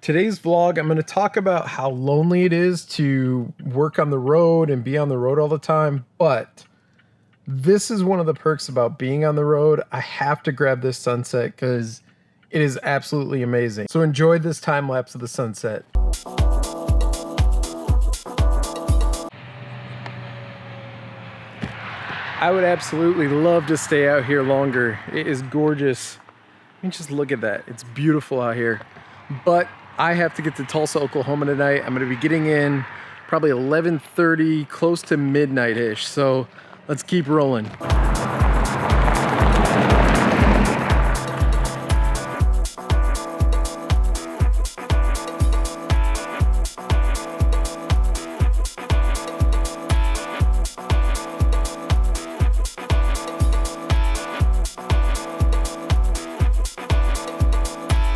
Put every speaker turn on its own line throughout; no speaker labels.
Today's vlog, I'm going to talk about how lonely it is to work on the road and be on the road all the time, but this is one of the perks about being on the road. I have to grab this sunset because it is absolutely amazing. So enjoy this time lapse of the sunset. I would absolutely love to stay out here longer. It is gorgeous. I mean, just look at that. It's beautiful out here. But I have to get to Tulsa, Oklahoma tonight. I'm going to be getting in probably 11:30, close to midnight-ish. So let's keep rolling.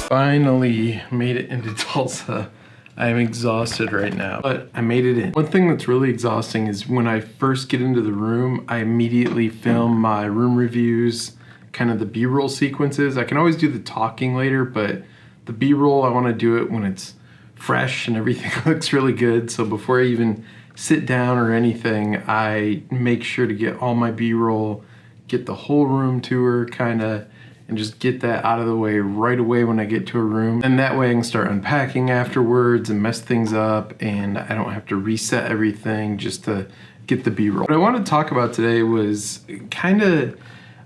Finally made it into Tulsa. I am exhausted right now, but I made it in. One thing that's really exhausting is when I first get into the room, I immediately film my room reviews, kind of the B-roll sequences. I can always do the talking later, but the B-roll, I want to do it when it's fresh and everything looks really good. So before I even sit down or anything, I make sure to get all my B-roll, get the whole room tour kind of, and just get that out of the way right away when I get to a room. And that way I can start unpacking afterwards and mess things up, and I don't have to reset everything just to get the B-roll. What I want to talk about today was kind of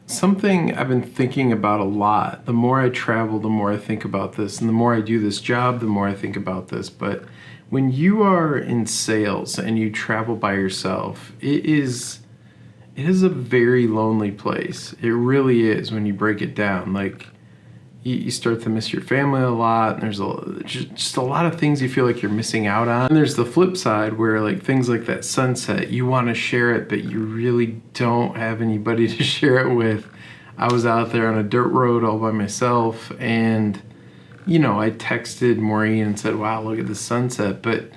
something I've been thinking about a lot. The more I travel, the more I think about this, and the more I do this job, the more I think about this. But when you are in sales and you travel by yourself, it is a very lonely place. It really is when you break it down. Like, you start to miss your family a lot, and there's just a lot of things you feel like you're missing out on. And there's the flip side where, like, things like that sunset, you want to share it, but you really don't have anybody to share it with. I was out there on a dirt road all by myself, and, you know, I texted Maureen and said, wow, look at the sunset, but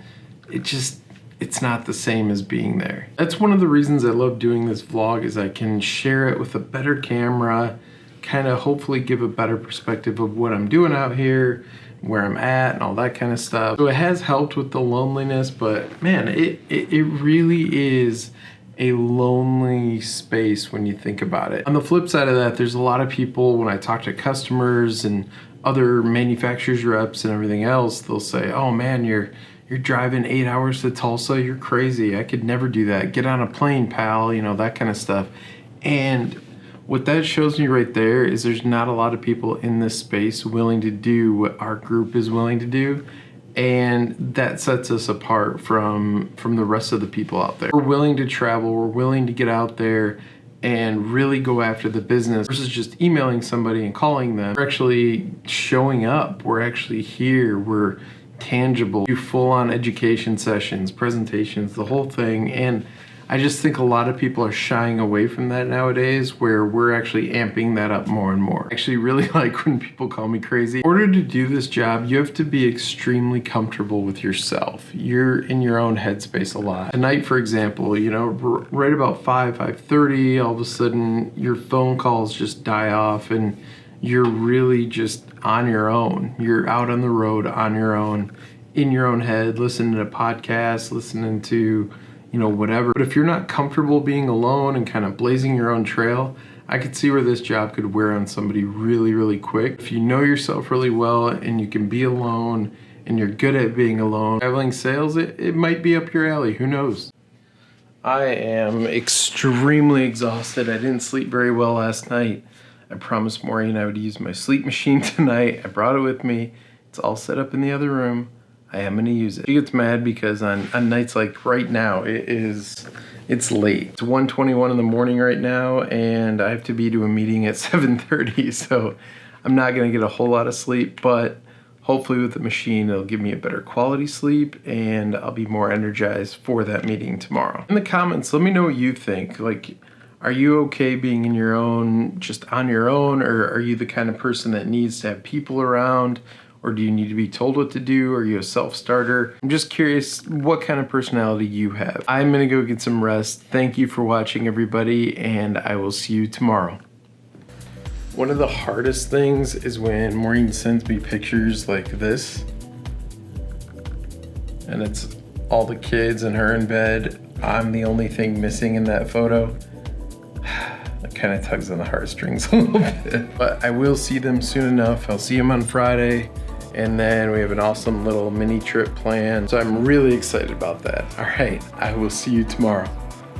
it's not the same as being there. That's one of the reasons I love doing this vlog, is I can share it with a better camera, kind of hopefully give a better perspective of what I'm doing out here, where I'm at, and all that kind of stuff. So it has helped with the loneliness, but man, it really is a lonely space when you think about it. On the flip side of that, there's a lot of people, when I talk to customers and other manufacturers reps and everything else, they'll say, oh man, you're driving 8 hours to Tulsa, you're crazy. I could never do that. Get on a plane, pal, you know, that kind of stuff. And what that shows me right there is there's not a lot of people in this space willing to do what our group is willing to do. And that sets us apart from the rest of the people out there. We're willing to travel, we're willing to get out there and really go after the business versus just emailing somebody and calling them. We're actually showing up, we're actually here, we're tangible, do full-on education sessions, presentations, the whole thing. And I just think a lot of people are shying away from that nowadays, where we're actually amping that up more and more. I actually really like when people call me crazy. In order to do this job, you have to be extremely comfortable with yourself. You're in your own headspace a lot. Tonight, for example, you know, right about 5:30, all of a sudden your phone calls just die off and you're really just on your own. You're out on the road on your own, in your own head, listening to podcasts, listening to, you know, whatever. But if you're not comfortable being alone and kind of blazing your own trail, I could see where this job could wear on somebody really, really quick. If you know yourself really well and you can be alone and you're good at being alone, traveling sales, it might be up your alley, who knows? I am extremely exhausted. I didn't sleep very well last night. I promised Maureen I would use my sleep machine tonight. I brought it with me. It's all set up in the other room. I am gonna use it. She gets mad because on nights like right now, it's late. It's 1:21 in the morning right now, and I have to be to a meeting at 7:30, so I'm not gonna get a whole lot of sleep, but hopefully with the machine, it'll give me a better quality sleep, and I'll be more energized for that meeting tomorrow. In the comments, let me know what you think. Like, are you okay being in your own, just on your own, or are you the kind of person that needs to have people around? Or do you need to be told what to do? Are you a self-starter? I'm just curious what kind of personality you have. I'm gonna go get some rest. Thank you for watching, everybody, and I will see you tomorrow. One of the hardest things is when Maureen sends me pictures like this, and it's all the kids and her in bed. I'm the only thing missing in that photo. It kind of tugs on the heartstrings a little bit. But I will see them soon enough. I'll see them on Friday. And then we have an awesome little mini trip planned. So I'm really excited about that. All right, I will see you tomorrow.